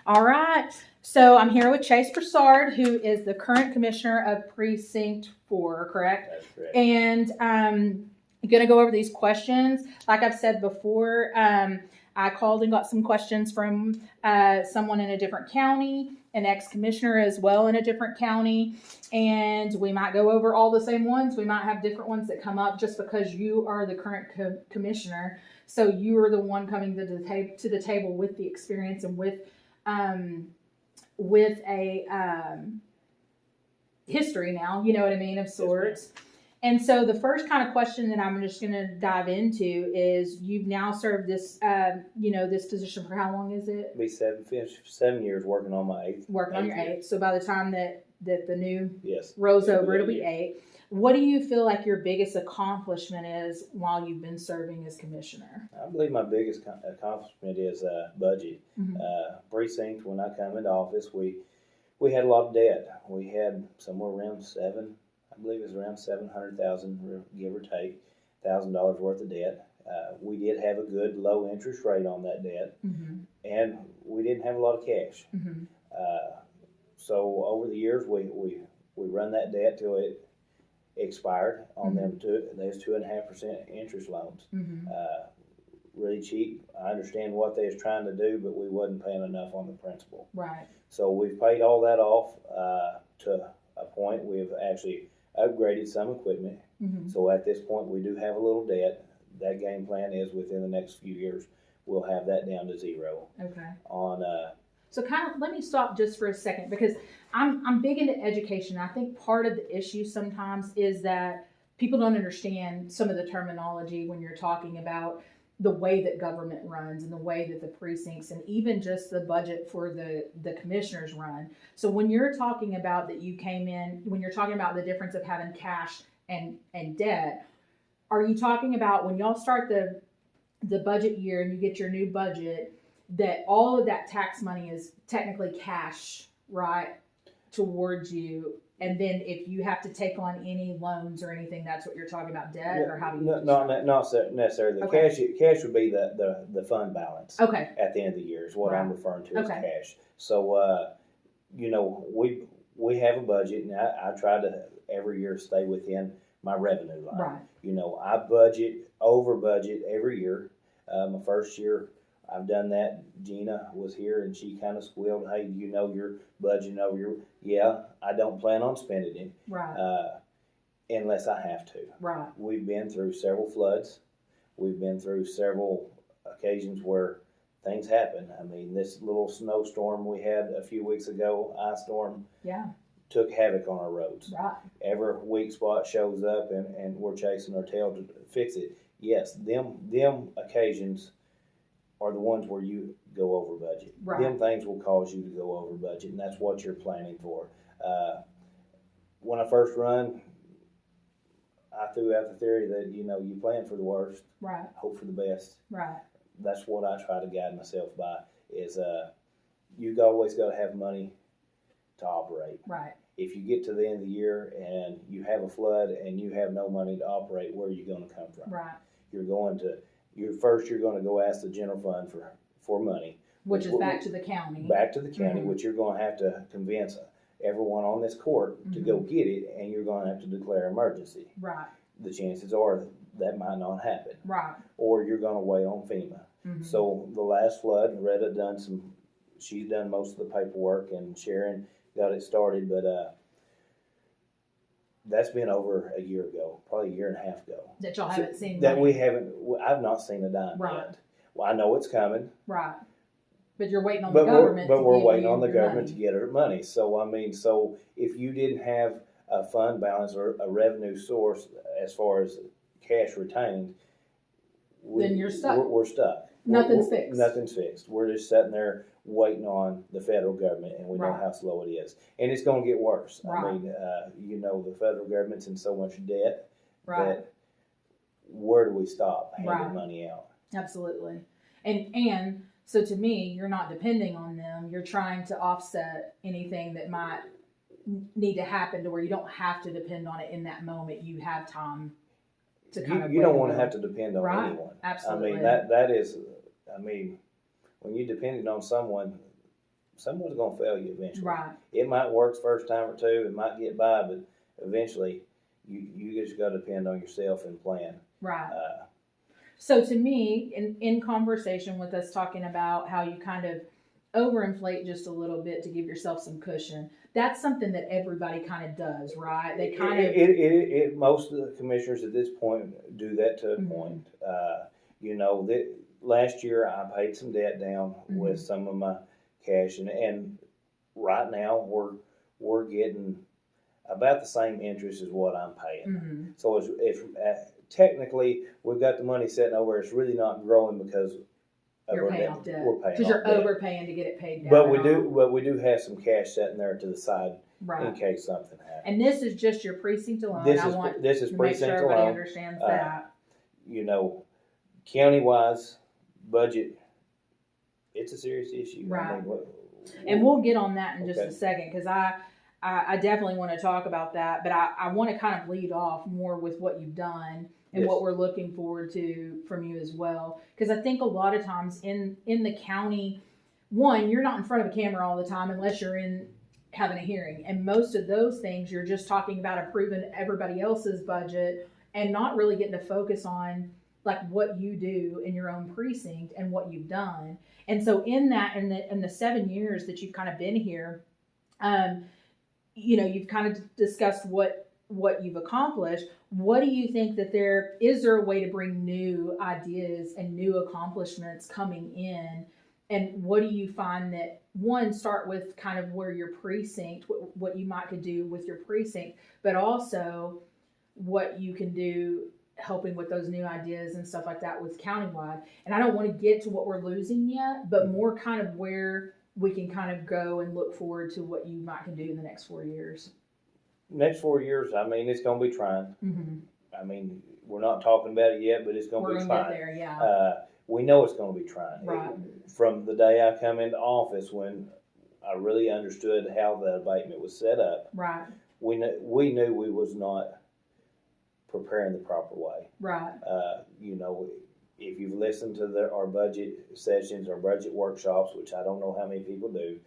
All right. So I'm here with Chase Broussard, who is the current commissioner of Precinct 4, correct? That's correct. And I'm going to go over these questions. Like I've said before, I called and got some questions from someone in a different county, an ex-commissioner as well in a different county. And we might go over all the same ones. We might have different ones that come up just because you are the current commissioner. So you are the one coming to the table with the experience and with a history now, you know what I mean, of sorts. Yes, and so the first kind of question that I'm just going to dive into is you've now served this, this position for how long is it? Be 7 years working on my eighth. Working on your eighth. So by the time that the new yes rolls over, it'll be 8. What do you feel like your biggest accomplishment is while you've been serving as commissioner? I believe my biggest accomplishment is budget. Mm-hmm. Precinct, when I come into office, we had a lot of debt. We had somewhere around around $700,000, give or take, $1,000 worth of debt. We did have a good low interest rate on that debt, mm-hmm. and we didn't have a lot of cash. Mm-hmm. So over the years, we run that debt till it expired on mm-hmm. them. There's 2.5% interest loans. Mm-hmm. Really cheap. I understand what they was trying to do, but we wasn't paying enough on the principal. Right. So we've paid all that off to a point. We've actually upgraded some equipment. Mm-hmm. So at this point, we do have a little debt. That game plan is within the next few years, we'll have that down to zero. Okay. So kind of let me stop just for a second because I'm big into education. I think part of the issue sometimes is that people don't understand some of the terminology when you're talking about the way that government runs and the way that the precincts and even just the budget for the commissioners run. So when you're talking about that you came in, when you're talking about the difference of having cash and debt, are you talking about when y'all start the budget year and you get your new budget, that all of that tax money is technically cash, right, towards you, and then if you have to take on any loans or anything, that's what you're talking about, debt, or how do you? Not necessarily. The okay. cash would be the fund balance. Okay. At the end of the year is what right. I'm referring to as okay. cash. So we have a budget, and I try to every year stay within my revenue line. Right. I over budget every year. My first year, I've done that. Gina was here and she kind of squealed, "Hey, you're budgeting over your..." Yeah, I don't plan on spending it. Right. Unless I have to. Right. We've been through several floods. We've been through several occasions where things happen. I mean, this little snowstorm we had a few weeks ago, ice storm, yeah, took havoc on our roads. Right. Every weak spot shows up and we're chasing our tail to fix it. Yes, them occasions are the ones where you go over budget. Right. Them things will cause you to go over budget, and that's what you're planning for. When I first run, I threw out the theory that, you plan for the worst, right, hope for the best. Right. That's what I try to guide myself by, is you always got to have money to operate. Right. If you get to the end of the year and you have a flood and you have no money to operate, where are you going to come from? Right. You're going to go ask the general fund for money. Which is back to the county. Back to the county, mm-hmm. which you're going to have to convince everyone on this court to mm-hmm. go get it, and you're going to have to declare emergency. Right. The chances are that might not happen. Right. Or you're going to wait on FEMA. Mm-hmm. So the last flood, Retta she's done most of the paperwork, and Sharon got it started, but that's been over a year ago, probably a year and a half ago. That y'all haven't seen that money. I've not seen a dime right. yet. Well, I know it's coming. Right. But you're waiting on the government. But we're waiting on the government to get our money. So so if you didn't have a fund balance or a revenue source as far as cash retained, then you're stuck. We're stuck. Nothing's fixed. Nothing's fixed. We're just sitting there waiting on the federal government, and we know how slow it is, and it's going to get worse. Right. I mean, the federal government's in so much debt that where do we stop handing money out? Absolutely, and so to me, you're not depending on them. You're trying to offset anything that might need to happen to where you don't have to depend on it in that moment. You have time to kind of. You don't want to have to depend on anyone. Absolutely. I mean, that is. I mean, when you depended on someone, someone's gonna fail you eventually. Right. It might work the first time or two, it might get by, but eventually you just gotta depend on yourself and plan. Right. So to me, in conversation with us talking about how you kind of overinflate just a little bit to give yourself some cushion, that's something that everybody kind of does, right? They kind of Most of the commissioners at this point do that to a point. That last year I paid some debt down with some of my cash, and right now we're getting about the same interest as what I'm paying. So it's technically we've got the money sitting over. It's really not growing because you're paying off debt. We're paying because you're debt. overpaying to get it paid down. But we do have some cash sitting there to the side right. in case something happens. And this is just your precinct alone. This I is want this is to precinct make sure everybody alone. understands that. County wise budget, it's a serious issue. Right. And we'll get on that in just a second, because I definitely want to talk about that, but I want to kind of lead off more with what you've done and what we're looking forward to from you as well. Because I think a lot of times in the county, one, you're not in front of a camera all the time unless you're in having a hearing. And most of those things, you're just talking about approving everybody else's budget and not really getting to focus on like what you do in your own precinct and what you've done. And so in that, in the 7 years that you've kind of been here, you've kind of discussed what you've accomplished. What do you think that is there a way to bring new ideas and new accomplishments coming in? And what do you find that, one, start with kind of where your precinct, what you might could do with your precinct, but also what you can do helping with those new ideas and stuff like that with countywide. And I don't want to get to what we're losing yet, but more kind of where we can kind of go and look forward to what you might can do in the next 4 years. Next 4 years, it's going to be trying. We're not talking about it yet, but it's going to be trying. Get there, yeah. We know it's going to be trying. Right. From the day I come into office, when I really understood how the abatement was set up, right, we knew we was not preparing the proper way. Right. If you've listened to our budget sessions or budget workshops, which I don't know how many people do,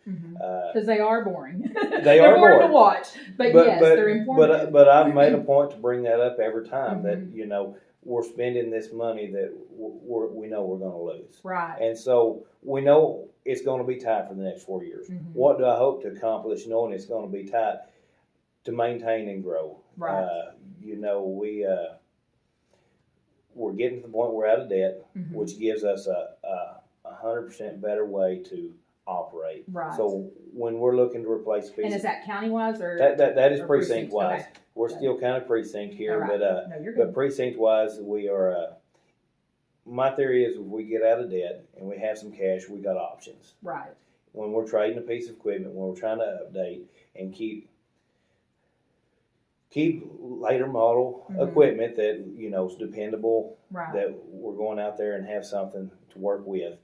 because they are boring. They are boring to watch, but yes, they're informative. But I've made a point to bring that up every time that we're spending this money that we know we're going to lose. Right. And so we know it's going to be tight for the next 4 years. What do I hope to accomplish knowing it's going to be tight? To maintain and grow. Right. We're getting to the point we're out of debt, which gives us a 100% better way to operate. Right. So when we're looking to replace pieces, and is that county wise or that is precinct wise? Okay. We're still kind of precinct here, right. but precinct wise, we are. My theory is, if we get out of debt and we have some cash, we got options. Right. When we're trading a piece of equipment, when we're trying to update and keep later model equipment that is dependable, right. that we're going out there and have something to work with.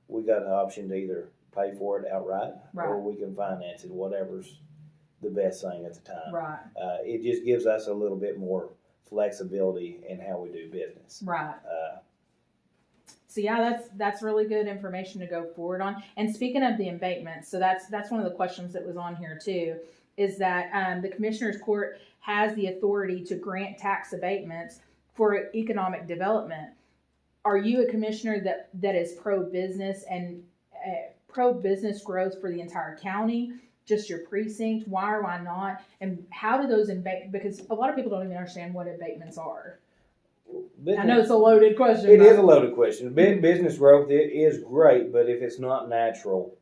We got an option to either pay for it outright, right. or we can finance it, whatever's the best thing at the time. Right. It just gives us a little bit more flexibility in how we do business. Right. So yeah, that's really good information to go forward on. And speaking of the abatements, so that's one of the questions that was on here too, is that the Commissioner's Court has the authority to grant tax abatements for economic development. Are you a commissioner that is pro-business and pro-business growth for the entire county, just your precinct? Why or why not? And how do those because a lot of people don't even understand what abatements are. I know it's a loaded question. It is a loaded question. Business growth is great, but if it's not natural,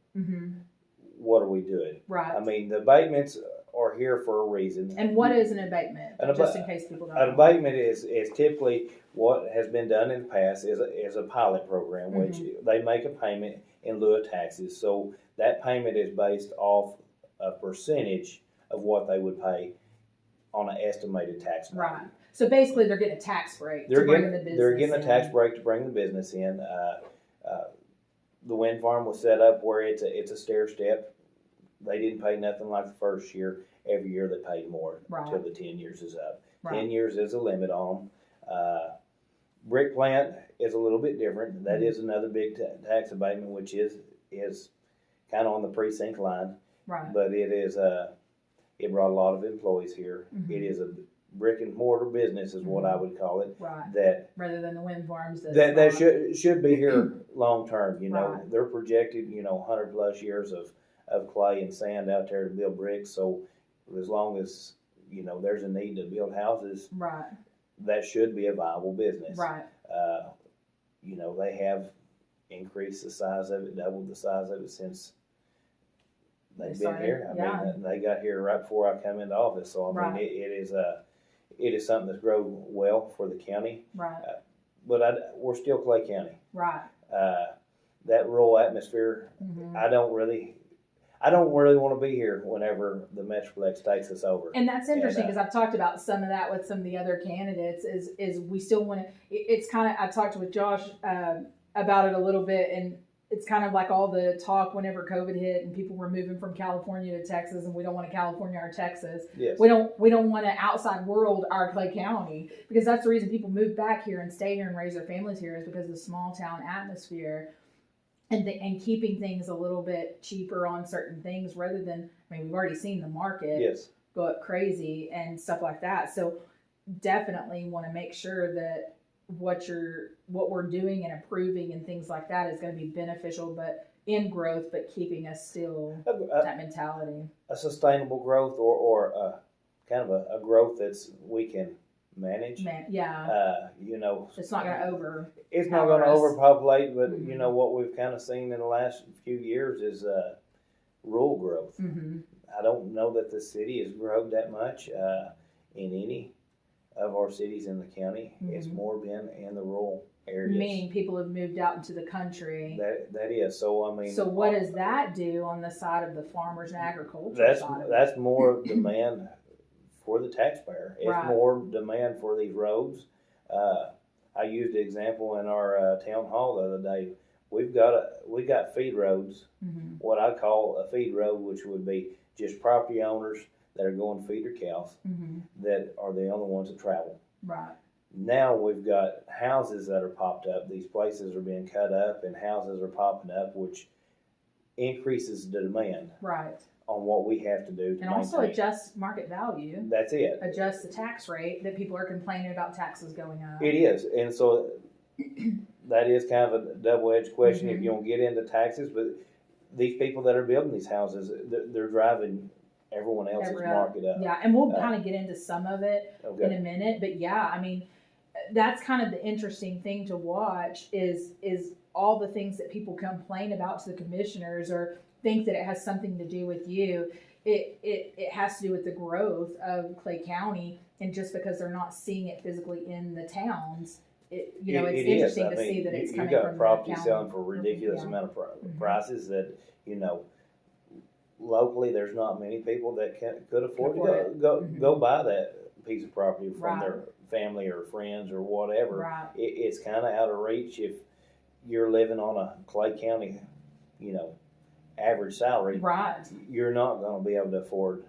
what are we doing? Right. The abatements are here for a reason. And what is an abatement? Just in case people don't know. An abatement is typically what has been done in the past is a pilot program, which they make a payment in lieu of taxes. So that payment is based off a percentage of what they would pay on an estimated tax rate. Right. So basically, they're getting a tax break to bring the business in. They're getting a tax break to bring the business in. The wind farm was set up where it's a stair step. They didn't pay nothing like the first year. Every year they paid more until the 10 years is up. Right. 10 years is a limit on them. Brick plant is a little bit different. That is another big tax abatement, which is kind of on the precinct line, Right. but it brought a lot of employees here. Mhm. It is a brick and mortar business, is what I would call it. Right. That Rather than the wind farms. that should be here long term. Right. They're projected 100+ years of clay and sand out there to build bricks. So as long as there's a need to build houses, Right. that should be a viable business. Right. They have increased the size of it, doubled the size of it since they've been here. I mean, they got here right before I come into office. So I mean, it is something that's grown well for the county. Right. But we're still Clay County. Right. That rural atmosphere, Mhm. I don't really want to be here whenever the Metroplex takes us over. And that's interesting because I've talked about some of that with some of the other candidates. Is we still want to? It's kind of, I talked with Josh about it a little bit, and it's kind of like all the talk whenever COVID hit and people were moving from California to Texas, and we don't want to California our Texas. Yes. We don't want to outside world our Clay County, because that's the reason people move back here and stay here and raise their families here, is because of the small town atmosphere. And keeping things a little bit cheaper on certain things rather than, I mean, we've already seen the market Yes. go up crazy and stuff like that. So definitely want to make sure that what we're doing and approving and things like that is going to be beneficial, but in growth, but keeping us still that mentality. A sustainable growth or kind of a growth that's we can manage. It's not going to over. It's not going to overpopulate, but Mhm. What we've kind of seen in the last few years is rural growth. Mm-hmm. I don't know that the city has grown that much in any of our cities in the county. Mm-hmm. It's more been in the rural areas. Meaning people have moved out into the country. That is. So I mean. So what does that do on the side of the farmers and agriculture side? That's more demand for the taxpayer. It's Right. more demand for these roads. I used the example in our town hall the other day. We got feed roads, Mm-hmm. what I call a feed road, which would be just property owners that are going to feed their cows, Mm-hmm. that are the only ones that travel. Right. Now we've got houses that are popped up. These places are being cut up, and houses are popping up, which increases the demand Right. on what we have to do to And also maintain. adjust market value. That's it. Adjust the tax rate that people are complaining about taxes going up. It is, and so that is kind of a double-edged question if Mhm. you don't get into taxes. But these people that are building these houses, they're driving everyone else's market up. Yeah, and we'll kind of get into some of it in Okay. a minute, but yeah, I mean, that's kind of the interesting thing to watch is all the things that people complain about to the commissioners or think that it has something to do with you. It has to do with the growth of Clay County, and just because they're not seeing it physically in the towns, it's It is. interesting I to mean, see that it's you coming got from property the county. selling for ridiculous Yeah. amount of Mhm. prices that locally there's not many people that could afford to Mhm. go buy that piece of property from Right. their family or friends or whatever. Right. It's kind of out of reach if you're living on a Clay County, average salary. Right. You're not going to be able to afford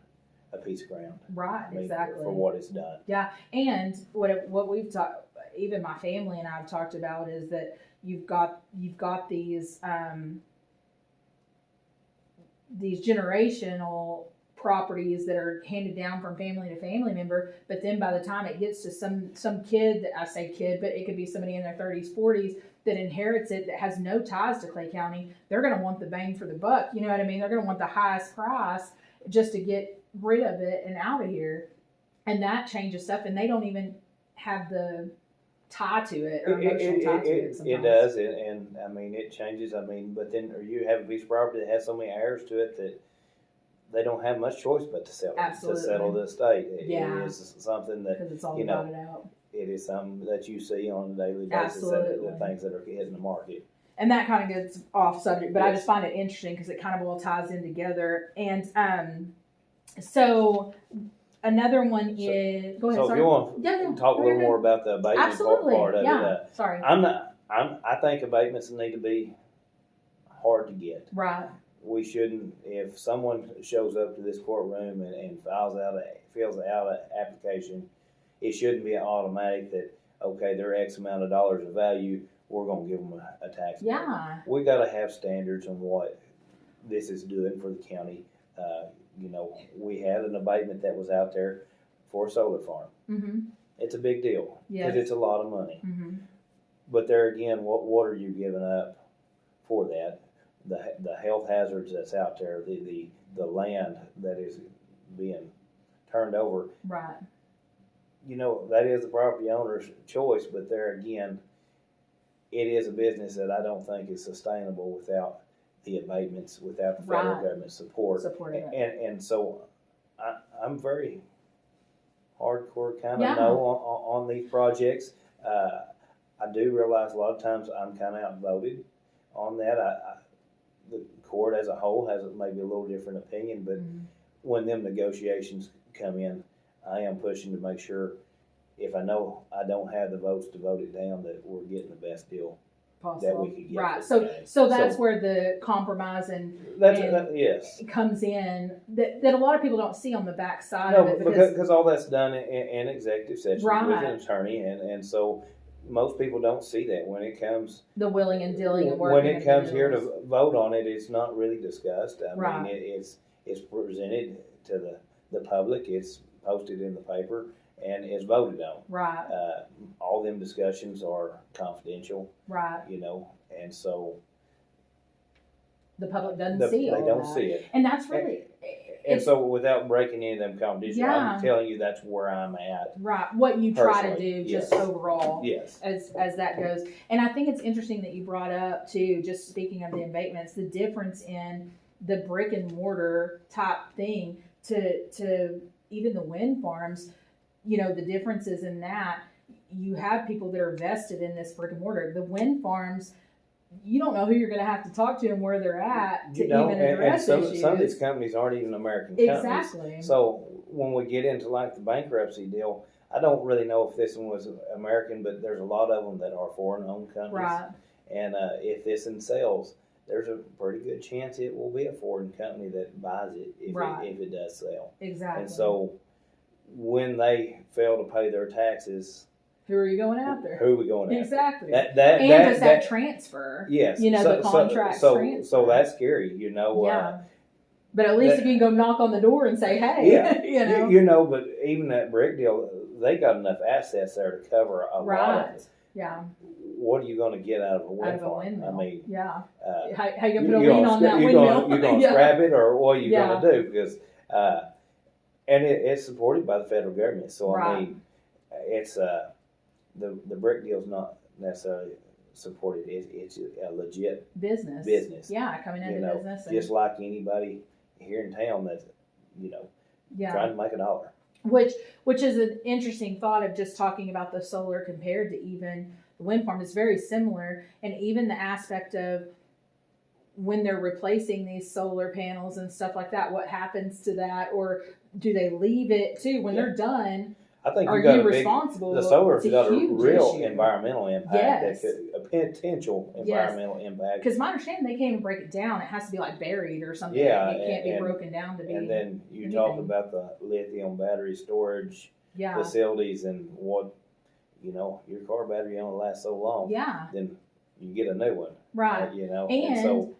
a piece of ground. Right. I mean, Exactly. for what it's done. Yeah, and what we've talked, even my family and I've talked about, is that you've got these generational properties that are handed down from family to family member, but then by the time it gets to some kid, that I say kid, but it could be somebody in their 30s, 40s that inherits it, that has no ties to Clay County, they're going to want the bang for the buck. You know what I mean? They're going to want the highest price just to get rid of it and out of here. And that changes stuff, and they don't even have the tie to it or emotional tie to it sometimes. It does, and I mean, it changes. I mean, but then you have a piece of property that has so many heirs to it that they don't have much choice but to sell it, Absolutely. to settle the estate. Yeah. It is something that, Because it's all you know, about it out. it is something that you see on a daily basis, Absolutely. the things that are hitting the market. And that kind of gets off subject, but I Yes. just find it interesting because it kind of all ties in together. And so another one is, go ahead. So sorry. if you want Yeah, to talk a Go little ahead. more about the abatement Absolutely. part of Yeah. it, Sorry. I think abatements need to be hard to get. Right. We shouldn't, if someone shows up to this courtroom and fills out an application, it shouldn't be automatic that, okay, they're X amount of dollars of value, we're gonna give them a tax. Yeah. We gotta have standards on what this is doing for the county. You know, we had an abatement that was out there for a solar farm. Mm-hmm. It's a big deal because Yes. it's a lot of money. Mm-hmm. But there again, what are you giving up for that? The health hazards that's out there, the land that is being turned over. Right. You know, that is the property owner's choice, but there again, it is a business that I don't think is sustainable without the abatements, without the federal Right. government support. Supporting it. And so I'm very hardcore kind of Yeah. no on these projects. I do realize a lot of times I'm kind of outvoted on that. The court as a whole has maybe a little different opinion, but Mm-hmm. when them negotiations come in, I am pushing to make sure if I know I don't have the votes to vote it down, that we're getting the best deal Possible. that we could get. Right. for the county. So that's where the compromise and Yes. comes in that a lot of people don't see on the back side No, of it because all that's done in executive session with Right. an attorney, and so most people don't see that when it comes. the willing and dealing and working. When it of comes the here deals. to vote on it, it's not really discussed. I Right. mean, it's presented to the public. It's posted in the paper and is voted on. Right. All them discussions are confidential, Right. you know, and so The public doesn't see all they don't that. see it. And that's really And it's so, without breaking any of them confidential, Yeah. I'm telling you that's where I'm at. right what you try to Personally, do just yes. overall. Yes. As that goes. And I think it's interesting that you brought up too, just speaking of the abatements, the difference in the brick and mortar type thing to even the wind farms, you know, the differences in that. You have people that are vested in this brick and mortar. The wind farms, you don't know who you're going to have to talk to and where they're at to You know, even and address some issues. of these companies aren't even American companies. Exactly. So when we get into like the bankruptcy deal, I don't really know if this one was American, but there's a lot of them that are foreign-owned companies. Right. And if this one sells, there's a pretty good chance it will be a foreign company that buys it if, Right. if it does sell. Exactly. And so when they fail to pay their taxes, who are you going after? who are we going after? Exactly. That Does that transfer? yes. You know, the contract transfer. So that's scary, you know. Yeah. But at least if you can go knock on the door and say, hey, Yeah. you know. You know, but even that brick deal, they got enough assets there to cover a lot of Right. it. Yeah. What are you going to get out of a Out wind of a farm? windmill. I mean, yeah. you- How you going to put a you're lien gonna on that you're windmill? Gonna, you're going to Yeah. scrap it, or what are you Yeah. going to do? Because, and it's supported by the federal government. So, Right. I mean, it's, the brick deal's not necessarily supported. It's a legit Business. business. Yeah, coming into You know, business. And, just like anybody here in town that's, you know, yeah. trying to make a dollar. Which is an interesting thought of just talking about the solar compared to even the wind farm. It's very similar, and even the aspect of when they're replacing these solar panels and stuff like that, what happens to that, or do they leave it too when they're done? I think Are you got you a big, responsible? the solar's It's got a huge real issue. environmental impact. Yes. A potential environmental impact. Because my understanding, they can't even break it down. It has to be like buried or something. Yeah, It can't be and- broken down to be. And then you talk anything. about the lithium battery storage yeah. facilities and what, you know, your car battery only lasts so long. Yeah. Then you get a new one. Right. You know, And so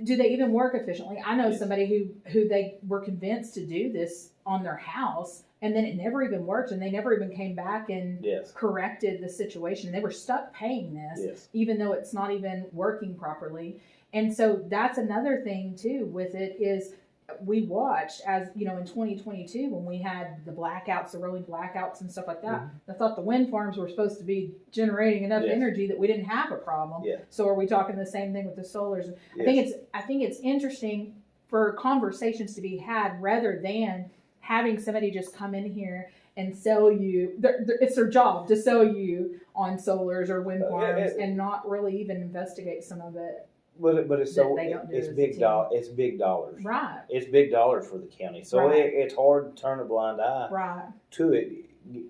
do they even work efficiently? I know Yes. somebody who they were convinced to do this on their house, and then it never even worked, and they never even came back and yes, corrected the situation. They were stuck paying this, yes, even though it's not even working properly. And so that's another thing too with it is we watched, as you know, in 2022 when we had the blackouts, the rolling blackouts and stuff like that. I thought the wind farms were supposed to be generating enough Yes. energy that we didn't have a problem. Yeah. So are we talking the same thing with the solars? yes. I think it's interesting for conversations to be had rather than having somebody just come in here and sell you. It's their job to sell you on solars or wind farms and not really even investigate some of it. But it's so they don't do it's as a big team. It's big dollars. Right. It's big dollars for the county. So Right. it's hard to turn a blind eye Right. to it.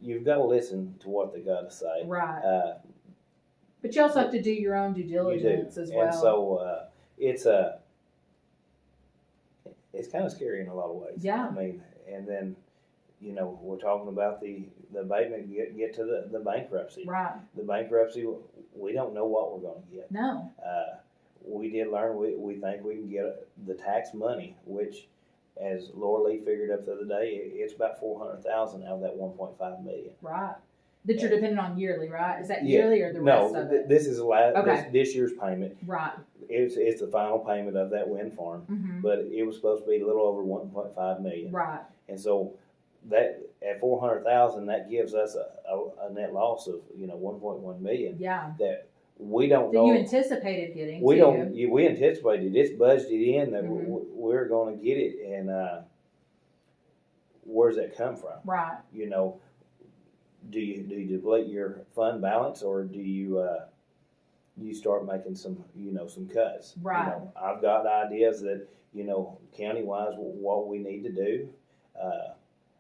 You've got to listen to what they got to say. Right. But you also have to do your own due You do. diligence as well. And so it's kind of scary in a lot of ways. Yeah. I mean, and then, you know, we're talking about the abatement, get to the bankruptcy. Right. The bankruptcy, we don't know what we're going to get. No. we did learn, we think we can get the tax money, which, as Laura Lee figured up the other day, it's about 400,000 out of that 1.5 million. Right. That you're dependent on yearly, right? Is that Yeah. yearly or the rest of it? This is Okay. this year's payment. Right. It's the final payment of that wind farm, Mm-hmm. but it was supposed to be a little over 1.5 million. Right. And so that at 400,000, that gives us a net loss of 1.1 million Yeah. that we don't That know. you anticipated getting. We too. don't. We anticipated it's budgeted in that Mhm. we're going to get it, and where's that come from? Right. Do you deplete your fund balance, or do you start making some cuts? Right. I've got ideas that county wise what we need to do.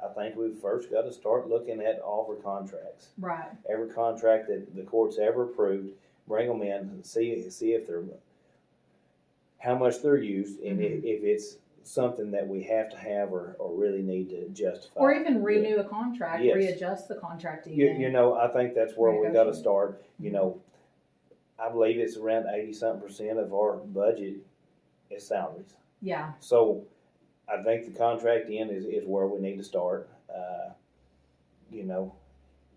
I think we've first got to start looking at all the contracts. Right. Every contract that the court's ever approved, bring them in and see if they're how much they're used, and Mhm. if it's something that we have to have or really need to justify. Or even renew a contract, Yes. readjust the contract even. I think that's where we got to Renegotiate. start. I believe it's around 80-something% of our budget is salaries. Yeah. So I think the contract end is where we need to start.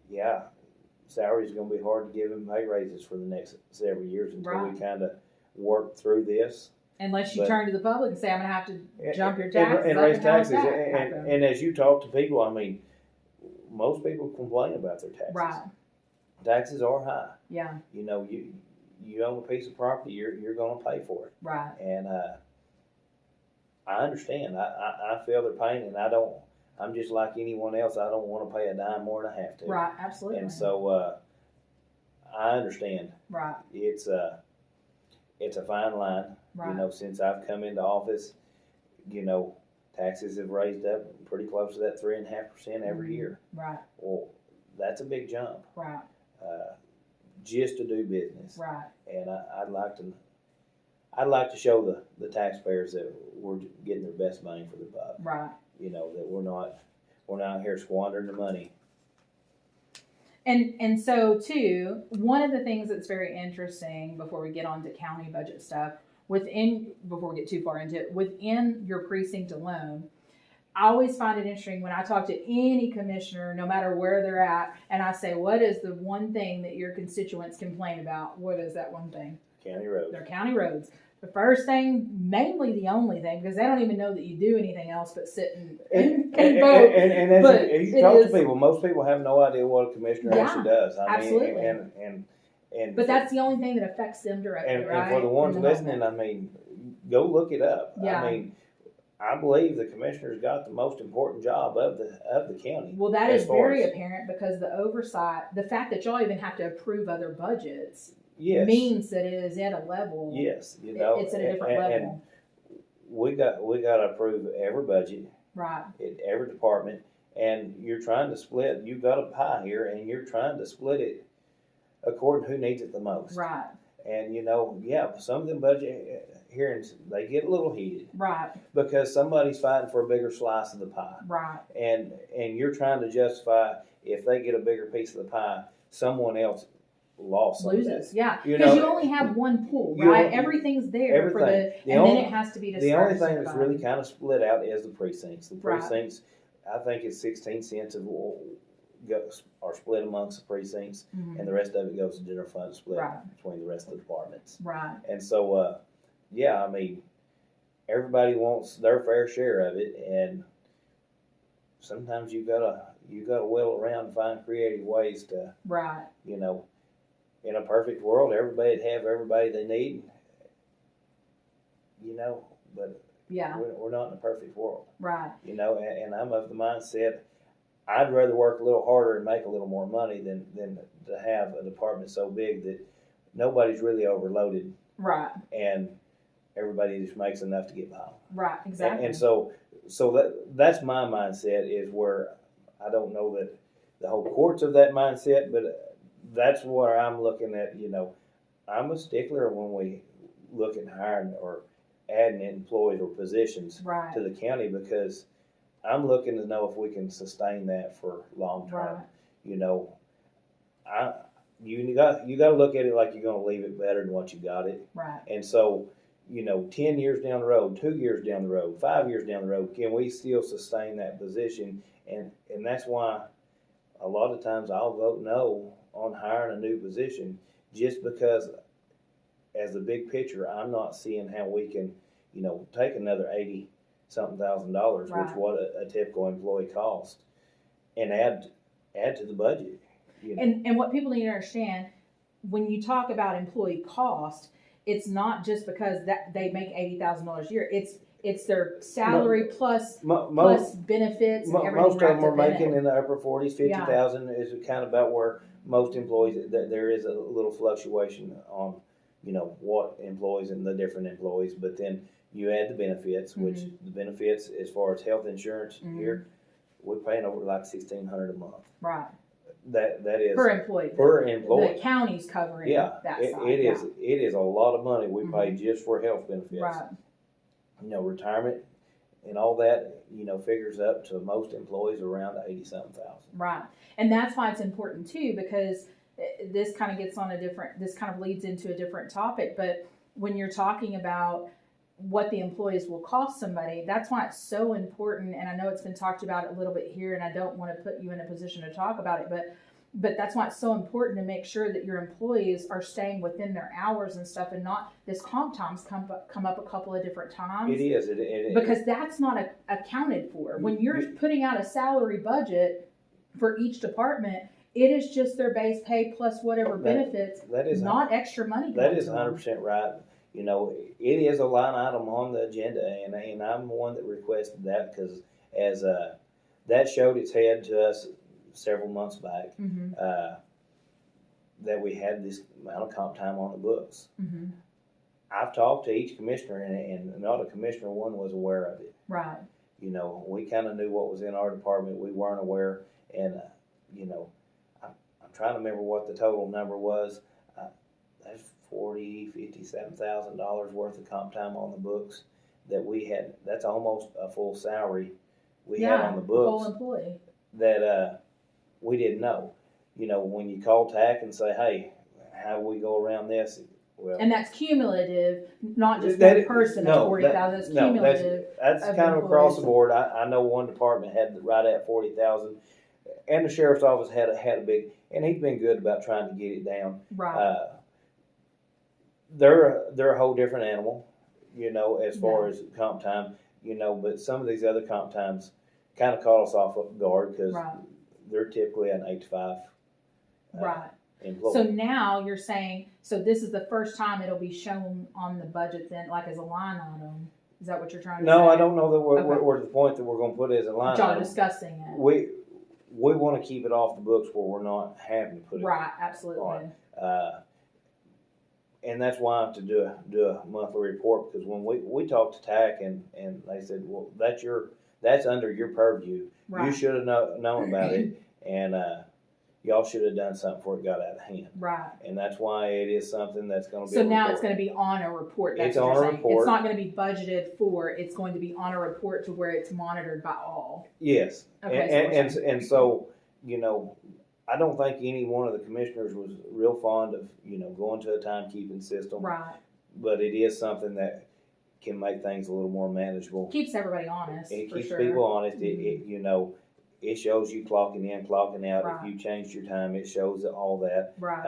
Yeah, salaries going to be hard to give them pay raises for the next several years until Right. we kind of work through this. Unless you But- turn to the public and say, I'm going to have to jump your taxes and up raise and how does taxes. that happen? And as you talk to people, I mean, most people complain about their taxes. Right. Taxes are high. Yeah. You own a piece of property, you're going to pay for it. Right. And I understand. I feel their pain, and I'm just like anyone else. I don't want to pay a dime more than I have to. Right. Absolutely. And so I understand. Right. It's a fine line. Right. Since I've come into office, taxes have raised up pretty close to that 3.5% every Mhm. year. Right. Well, that's a big jump Right. just to do business. Right. And I'd like to show the taxpayers that we're getting their best bang for the buck. Right. That we're not here squandering the money. And so too, one of the things that's very interesting before we get on to county budget stuff, before we get too far into it, within your precinct alone, I always find it interesting when I talk to any commissioner, no matter where they're at, and I say, what is the one thing that your constituents complain about? What is that one thing? County roads. Their county roads. The first thing, mainly the only thing, because they don't even know that you do anything else but sit and vote. And as But you it talk is- to people, most people have no idea what a commissioner Yeah, actually does. absolutely. And But that's the only thing that affects them directly, and right? for the ones In the listening, moment. I mean, go look it up. Yeah. I mean, I believe the commissioner's got the most important job of the county. Well, that as is far very as- apparent because the oversight, the fact that y'all even have to approve other budgets Yes. means that it is at a level. Yes, It's at a different level. And we got to approve every budget Right. in every department, and you're trying to split. You've got a pie here, and you're trying to split it according to who needs it the most. Right. And some of them budget hearings they get a little heated Right. because somebody's fighting for a bigger slice of the pie, Right. and you're trying to justify if they get a bigger piece of the pie, someone else lost some of that. Loses. Yeah. You Because know, you only have one pool, you right? only- Everything's there for everything. The and only- then it has to be dispersed. The only thing that's by- really kind of split out is the precincts. The Right. precincts, I think it's 16 cents are split amongst the precincts, Mhm. and the rest of it goes to general fund split Right. between the rest of the departments. Right. And so, I mean, everybody wants their fair share of it, and sometimes you gotta wheel around and find creative ways to, Right. in a perfect world, everybody'd have everybody they need, but Yeah. we're not in a perfect world, Right. and I'm of the mindset, I'd rather work a little harder and make a little more money than to have a department so big that nobody's really overloaded Right. and everybody just makes enough to get by. Right. Exactly. And so that's my mindset, is where I don't know that the whole court's of that mindset, but that's where I'm looking at. I'm a stickler when we look at hiring or adding employees or positions Right. to the county, because I'm looking to know if we can sustain that for long term. Right. you got to look at it like you're going to leave it better than what you got it. Right. And so, 10 years down the road, 2 years down the road, 5 years down the road, can we still sustain that position? And that's why a lot of times I'll vote no on hiring a new position, just because as the big picture, I'm not seeing how we can, take another $80-something thousand, which Right. what a typical employee costs, and add to the budget. And what people need to understand, when you talk about employee cost, it's not just because that they make $80,000 a year. It's their salary plus benefits and everything. Most of them wrapped are up in making it. in the upper 40s, 50,000 is kind of about where most employees, that there is a little fluctuation on, what employees and the different employees, but then you add the benefits, which the benefits as far as health insurance here, we're paying over like $1,600 a month. Right. That is Per employee. per employee. The county's covering Yeah, that it side. it is a lot of money we pay just for health benefits. Right. Retirement and all that, figures up to most employees around 80-something thousand. Right. And that's why it's important too, because this kind of leads into a different topic. But when you're talking about what the employees will cost somebody, that's why it's so important. And I know it's been talked about a little bit here, and I don't want to put you in a position to talk about it, but that's why it's so important to make sure that your employees are staying within their hours and stuff, and not this comp times come up a couple of different times. It is. Because that's not accounted for. When you're putting out a salary budget for each department, it is just their base pay plus whatever benefits. That is not extra money. That is 100% right. It is a line item on the agenda, and I'm the one that requested that, because as that showed its head to us several months back, that we had this amount of comp time on the books. I've talked to each commissioner, and not a commissioner one was aware of it. Right. We kind of knew what was in our department. We weren't aware, and I'm trying to remember what the total number was. That's $57,000 worth of comp time on the books that we had. That's almost a full salary we had on the books. Whole employee. That we didn't know. When you call TAC and say, "Hey, how do we go around this?" Well, and that's cumulative, not just one person of 40,000. It's cumulative. That's kind of across the board. I know one department had right at 40,000, and the sheriff's office had a big, and he's been good about trying to get it down. Right. They're a whole different animal, as far as comp time, but some of these other comp times kind of caught us off guard, because they're typically an 8 to 5 employee. So now you're saying, so this is the first time it'll be shown on the budget then, like as a line item. Is that what you're trying to say? No, I don't know that we're to the point that we're going to put it as a line Y'all item. Discussing it. We want to keep it off the books where we're not having to put it absolutely. on. And that's why to do a monthly report, because when we talked to TAC and they said, well, that's under your purview. You should have known about it, and y'all should have done something before it got out of hand. Right. And that's why it is something that's going to be. So now it's going to be on a report. That's it's what on you're a saying. report. It's not going to be budgeted for. It's going to be on a report to where it's monitored by all. Yes. Okay. And so I don't think any one of the commissioners was real fond of, going to a timekeeping system. Right. But it is something that can make things a little more manageable. Keeps everybody honest. It keeps sure. people honest. It shows you clocking in, clocking out. Right. If you changed your time, it shows all that. Right.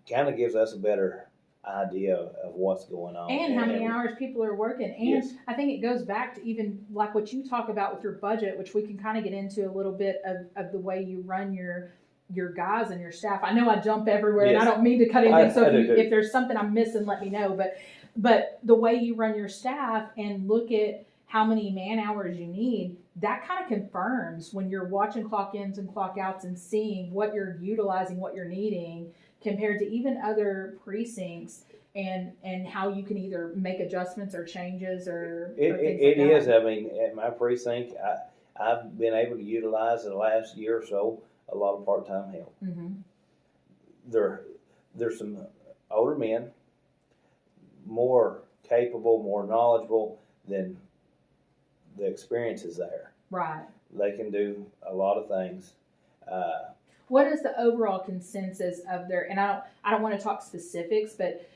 Kind of gives us a better idea of what's going on. And how many hours people are working. And yes. I think it goes back to even like what you talk about with your budget, which we can kind of get into a little bit of the way you run your guys and your staff. I know I jump everywhere, yes. and I don't mean to cut anything. So if there's something I'm missing, let me know. But the way you run your staff and look at how many man hours you need, that kind of confirms when you're watching clock ins and clock outs and seeing what you're utilizing, what you're needing, compared to even other precincts, and how you can either make adjustments or changes or things like it that. is. I mean, at my precinct, I've been able to utilize in the last year or so a lot of part-time help. Mm-hmm. There's some older men, more capable, more knowledgeable than the experience is there. Right. They can do a lot of things. what is the overall consensus of their, and I don't want to talk specifics, but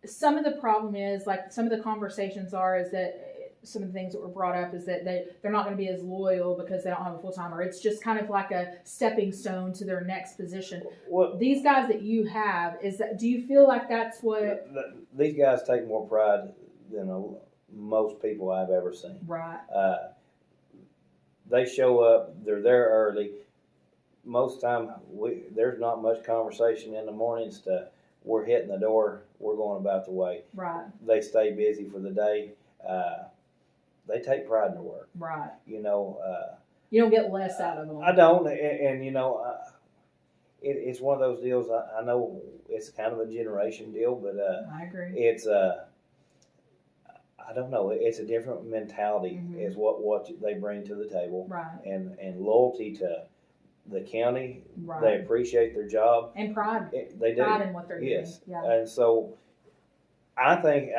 some of the problem is, like, some of the conversations are, is that some of the things that were brought up is that they're not going to be as loyal because they don't have a full-time, or it's just kind of like a stepping stone to their next position. Well, These guys that you have, do you feel like that's what? these guys take more pride than most people I've ever seen. Right. They show up, they're there early. Most time, there's not much conversation in the mornings we're hitting the door, we're going about the way. Right. They stay busy for the day. They take pride in their work. Right. You know. You don't get less out of them. I don't, and it's one of those deals. I know it's kind of a generation deal, but I agree. It's I don't know. It's a different mentality, is what they bring to the table, right? And loyalty to the county. Right. They appreciate their job and pride. They do. Pride in what they're doing. Yes. Yeah. And so, I think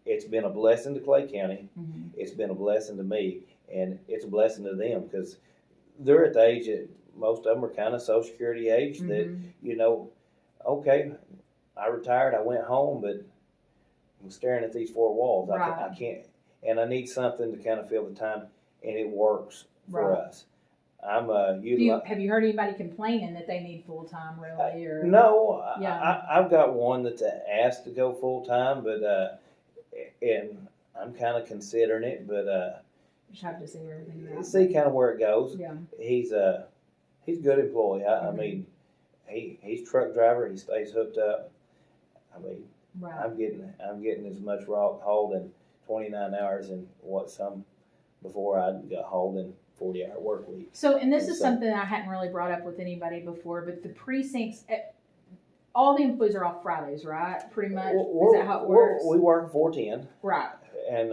it's been a blessing to Clay County. It's been a blessing to me, and it's a blessing to them, because they're at the age that most of them are kind of Social Security age, that, okay, I retired, I went home, but I'm staring at these four walls. Right. I can't, and I need something to kind of fill the time, and it works for us. I'm have you heard anybody complaining that they need full time, really? Or no, yeah. I've got one that's asked to go full time, but and I'm kind of considering it, but just have to see everything. See kind of where it goes. Yeah, he's a good employee. I mean, he's truck driver. He stays hooked up. I mean, right. I'm getting as much rock hauled in 29 hours in what some before I got hauled in 40-hour work week. So, and this is something I hadn't really brought up with anybody before, but the precincts, all the employees are off Fridays, right? Pretty much. Is that how it works? We work 4-10. Right. And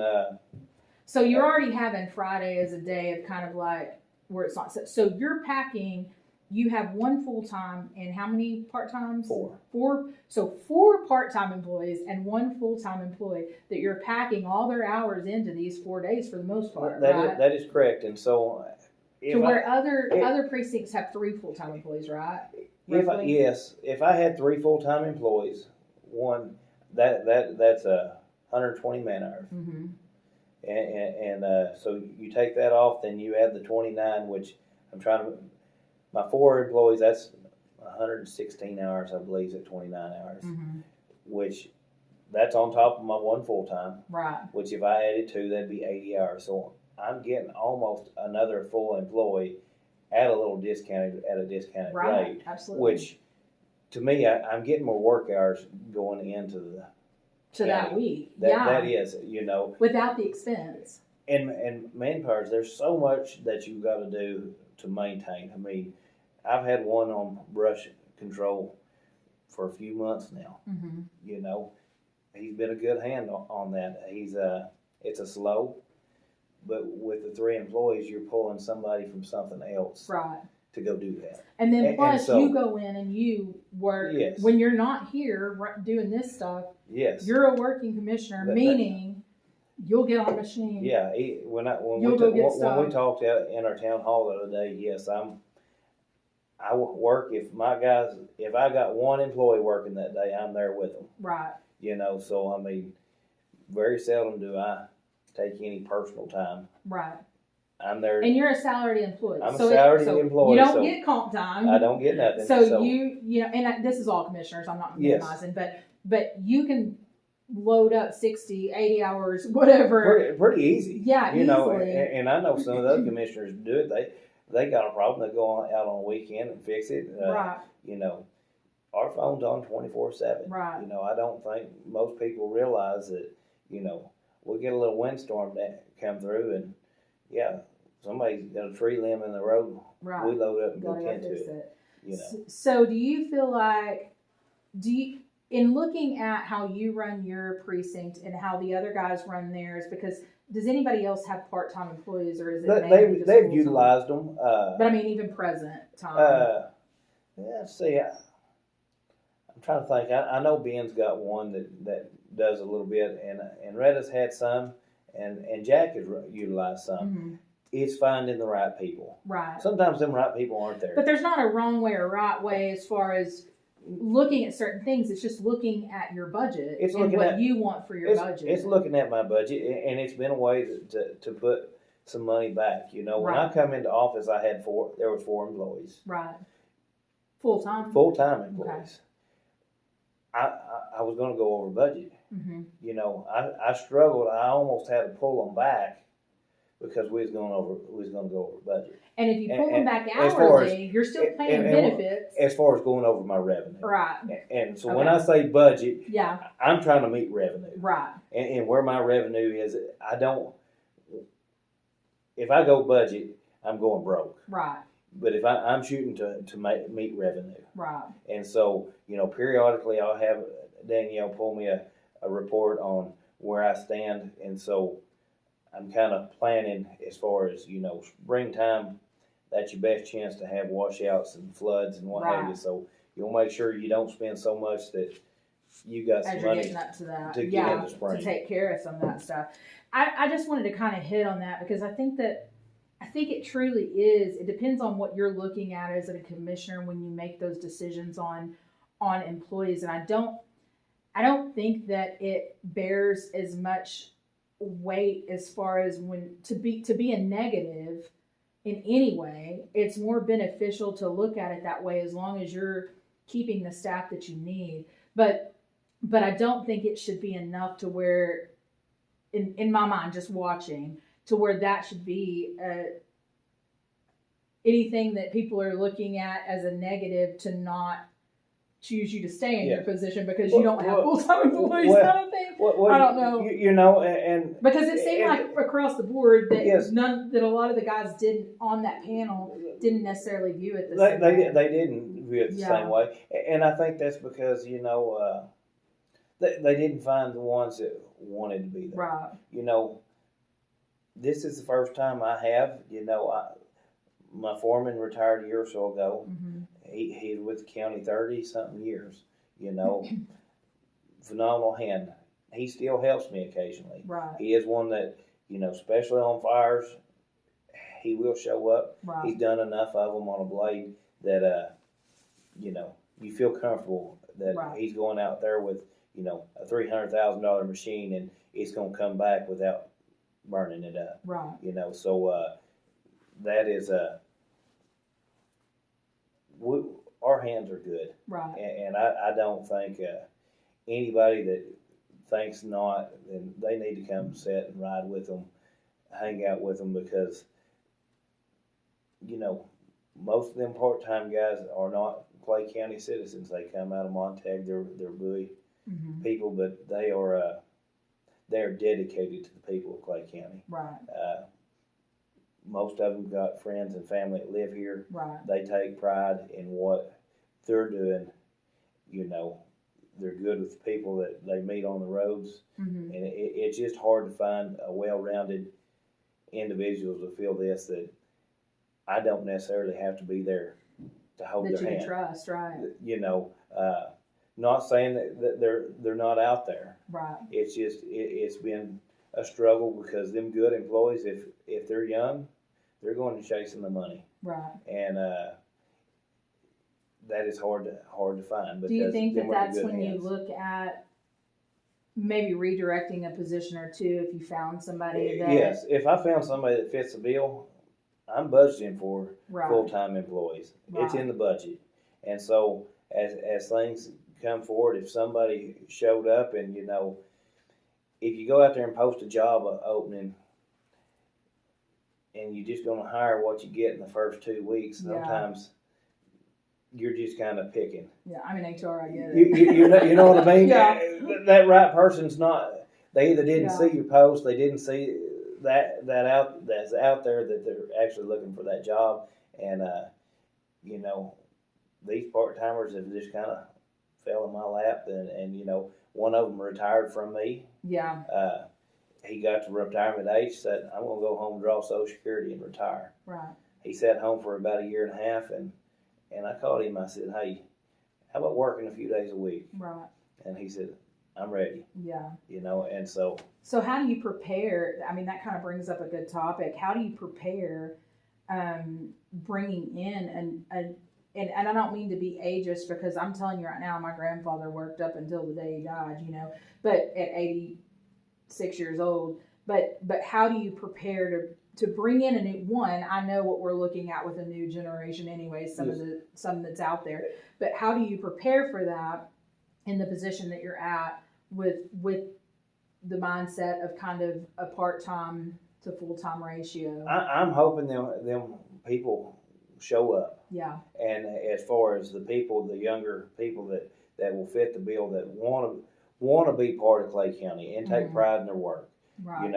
so you're already having Friday as a day of kind of like where it's not. So you're packing. You have one full time and how many part times? 4. 4. So 4 part time employees and 1 full time employee that you're packing all their hours into these 4 days for the most part. Right? That is correct. And so, other precincts have 3 full time employees, right? If I had 3 full time employees, one that's 120 man hours. And so you take that off, then you add the 29, which my 4 employees, that's 116 hours, I believe, at 29 hours, which that's on top of my 1 full time. Right. Which if I added 2, that'd be 80 hours. So I'm getting almost another full employee at a discounted rate. Absolutely. Which to me, I'm getting more work hours going into the that week. That is, without the expense. And manpower, there's so much that you've got to do to maintain. I mean, I've had one on brush control for a few months now. He's been a good hand on that. It's a slow, but with the 3 employees, you're pulling somebody from something else, right, to go do that. And then plus you go in and you work when you're not here doing this stuff. Yes, you're a working commissioner, meaning you'll get on a machine. Yeah, when we talked in our town hall the other day, yes, I work if I got 1 employee working that day, I'm there with them. Right. So I mean, very seldom do I take any personal time. Right. I'm there. And you're a salaried employee. I'm a salaried employee. You don't get comp time. I don't get nothing. So and this is all commissioners, I'm not minimizing, but you can load up 60, 80 hours, whatever. Pretty easy. Yeah, easily. And I know some of the other commissioners do it. They got a problem, they go out on a weekend and fix it. Right. Our phone's on 24/7. Right. I don't think most people realize that, we'll get a little windstorm that come through and somebody's got a tree limb in the road. Right. We load up and go tend to it. So do you feel like, in looking at how you run your precinct and how the other guys run theirs, because does anybody else have part-time employees, or is it they've utilized them? But I mean, even present time. Let's see. I'm trying to think. I know Ben's got one that does a little bit, and Retta's had some, and Jack has utilized some. it's finding the right people. Right. Sometimes them right people aren't there. But there's not a wrong way or right way as far as looking at certain things. It's just looking at your budget It's and looking what at- you want for your budget. It's looking at my budget, and it's been a way to put some money back. When I Right. come into office, there was 4 employees, Right. Full time. full-time employees. I was going to go over budget. Mm-hmm. I struggled. I almost had to pull them back because we was going to go over budget. And if you pull them back as far hourly, you're still paying and benefits. As far as going over my revenue. Right. And so when Okay. I say budget, Yeah. I'm trying to meet revenue. Right. And where my revenue is, if I go budget, I'm going broke. Right. But if I'm shooting to meet revenue. Right. And so, periodically I'll have Danielle pull me a report on where I stand. And so I'm kind of planning as far as, springtime, that's your best chance to have washouts and floods and what have you. Right. So you'll make sure you don't spend so much that you got some As you're money getting up to that, to get yeah, into spring. to take care of some of that stuff. I just wanted to kind of hit on that because I think it truly is. It depends on what you're looking at as a commissioner when you make those decisions on employees, and I don't think that it bears as much weight as far as when to be a negative in any way. It's more beneficial to look at it that way as long as you're keeping the staff that you need. But I don't think it should be enough to where, in my mind, just watching, to where that should be anything that people are looking at as a negative to not choose you to stay in your position because you don't have full-time employees kind of thing. I don't know. And because it seemed like across the board that Yes. that a lot of the guys on that panel didn't necessarily view it the same they way. didn't view it the Yeah. same way. And I think that's because, they didn't find the ones that wanted to be there. Right. This is the first time I have, my foreman retired a year or so ago. Mm-hmm. He's with the county 30-something years, phenomenal hand. He still helps me occasionally. Right. He is one that, especially on fires, he will show up. Right. He's done enough of them on a blade that, you feel comfortable that Right. he's going out there with, a $300,000 machine and it's going to come back without burning it up. Right. So that is our hands are good. Right. And I don't think anybody that thinks not, then they need to come sit and ride with them, hang out with them because, most of them part-time guys are not Clay County citizens. They come out of Montague. They're Bowie Mm-hmm. people, but they are dedicated to the people of Clay County. Right. Most of them got friends and family that live here. Right. They take pride in what they're doing. They're good with the people that they meet on the roads. Mm-hmm. And it's just hard to find a well-rounded individuals to feel this, that I don't necessarily have to be there to hold That their you hand. can trust. Right. Not saying that they're not out there. Right. It's just it's been a struggle because them good employees, if they're young, they're going to chasing the money. Right. And that is hard to find. Do you think that them are in that's good when you hands. look at maybe redirecting a position or two if you found somebody that? Yes, if I found somebody that fits the bill, I'm budgeting for Right. full-time employees. It's Right. in the budget. And so as things come forward, if somebody showed up and, if you go out there and post a job opening and you're just going to hire what you get in the first 2 weeks, Yeah. sometimes you're just kind of picking. Yeah, I'm in HR. I get it. You know what I mean? Yeah. That right person's not. They either didn't Yeah. see your post, they didn't see that's out there that they're actually looking for that job, and these part timers have just kind of fell in my lap, and one of them retired from me. Yeah. He got to retirement age, said, "I'm gonna go home, draw Social Security, and retire." Right. He sat home for about a year and a half, and I called him. I said, "Hey, how about working a few days a week?" Right. And he said, I'm ready. Yeah. And so So how do you prepare? I mean, that kind of brings up a good topic. How do you prepare bringing in and I don't mean to be ageist because I'm telling you right now, my grandfather worked up until the day he died, but at 86 years old. But how do you prepare to bring in a new one? I know what we're looking at with a new generation anyway, some that's out there. But how do you prepare for that in the position that you're at with the mindset of kind of a part-time to full-time ratio? I'm hoping them people show up. Yeah. And as far as the younger people that will fit the bill, that want to be part of Clay County and take pride in their work. Right.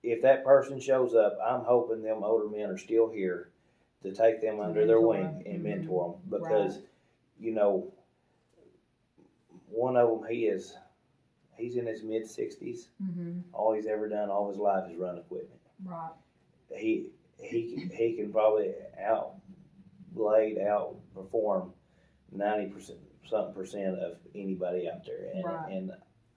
If that person shows up, I'm hoping them older men are still here to take them under their wing and mentor them, because one of them, he's in his mid-60s. All he's ever done all his life is run equipment. Right. He can probably outperform 90% of anybody out there, and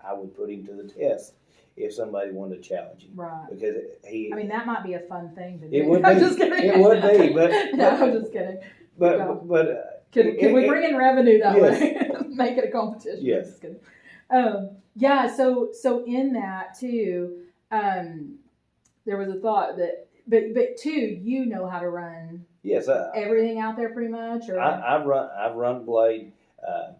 I would put him to the test if somebody wanted to challenge him. Right. Because I mean, that might be a fun thing to do. It would be. I'm just kidding. It would be, but no, I'm just kidding. But can we bring in revenue that way? Make it a competition. Yes. Just kidding. Yeah. So in that too, there was a thought that, but too, how to run. Yes. Everything out there pretty much. Or I've run blade.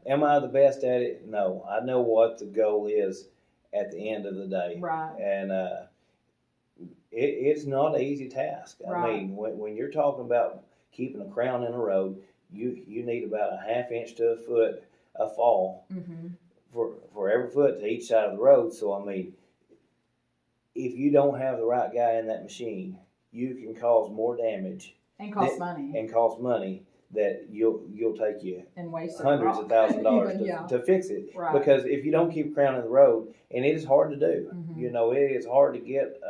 Am I the best at it? No. I know what the goal is at the end of the day. Right. And it's not an easy task. Right. I mean, when you're talking about keeping a crown in a road, you need about a half inch to a foot of fall for every foot to each side of the road. So I mean, if you don't have the right guy in that machine, you can cause more damage and cost money that you'll take you and waste hundreds of $1,000s to fix it. Right. Because if you don't keep a crown in the road, and it is hard to do, it is hard to get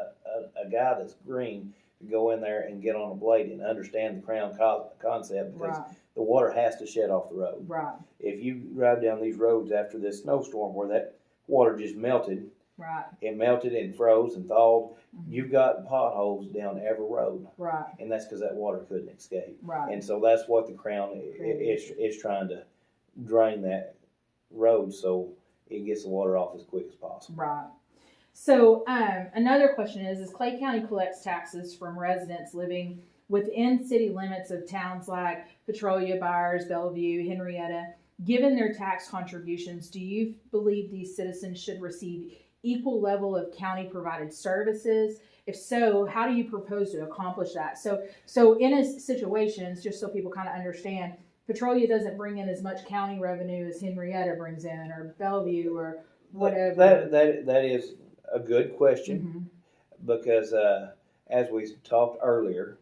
a guy that's green to go in there and get on a blade and understand the crown concept, because the water has to shed off the road. Right. If you drive down these roads after this snowstorm where that water just melted, it melted and froze and thawed, you've got potholes down every road. Right. And that's because that water couldn't escape. Right. And so that's what the crown is trying to drain that road so it gets the water off as quick as possible. Right. So another question is Clay County collects taxes from residents living within city limits of towns like Petrolia, Byers, Bellevue, Henrietta. Given their tax contributions, do you believe these citizens should receive equal level of county provided services? If so, how do you propose to accomplish that? So in a situations, just so people kind of understand, Petrolia doesn't bring in as much county revenue as Henrietta brings in, or Bellevue, or whatever. That is a good question, because as we talked earlier,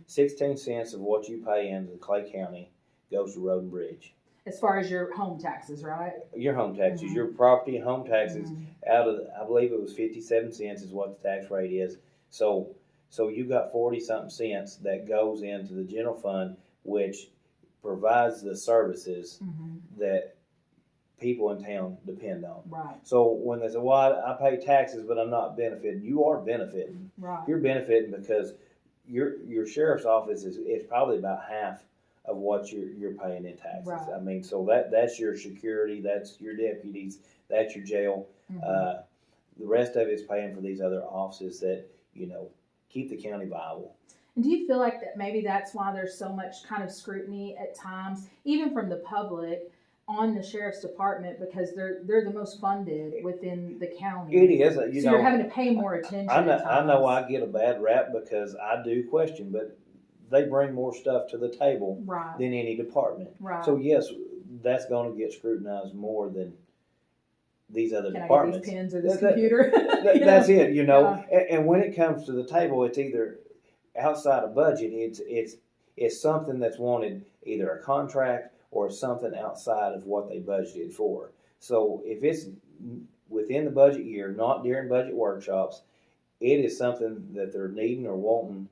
16 cents of what you pay into Clay County goes to road and bridge. As far as your home taxes, right? Your home taxes, your property and home taxes, out of, I believe it was 57 cents is what the tax rate is. So you got 40-something cents that goes into the general fund, which provides the services that people in town depend on. Right. So when they say, well, I pay taxes, but I'm not benefiting, you are benefiting. Right. You're benefiting because your sheriff's office is probably about half of what you're paying in taxes. Right. I mean, so that's your security, that's your deputies, that's your jail. The rest of it is paying for these other offices that, keep the county viable. And do you feel like that maybe that's why there's so much kind of scrutiny at times, even from the public, on the sheriff's department, because they're the most funded within the county? It is. You're having to pay more attention. I know I get a bad rap because I do question, but they bring more stuff to the table than any department. Right. So yes, that's going to get scrutinized more than these other Can departments. I get these pens or this computer? That's it, And when it comes to the table, it's either outside of budget. It's something that's wanted, either a contract or something outside of what they budgeted for. So if it's within the budget year, not during budget workshops, it is something that they're needing or wanting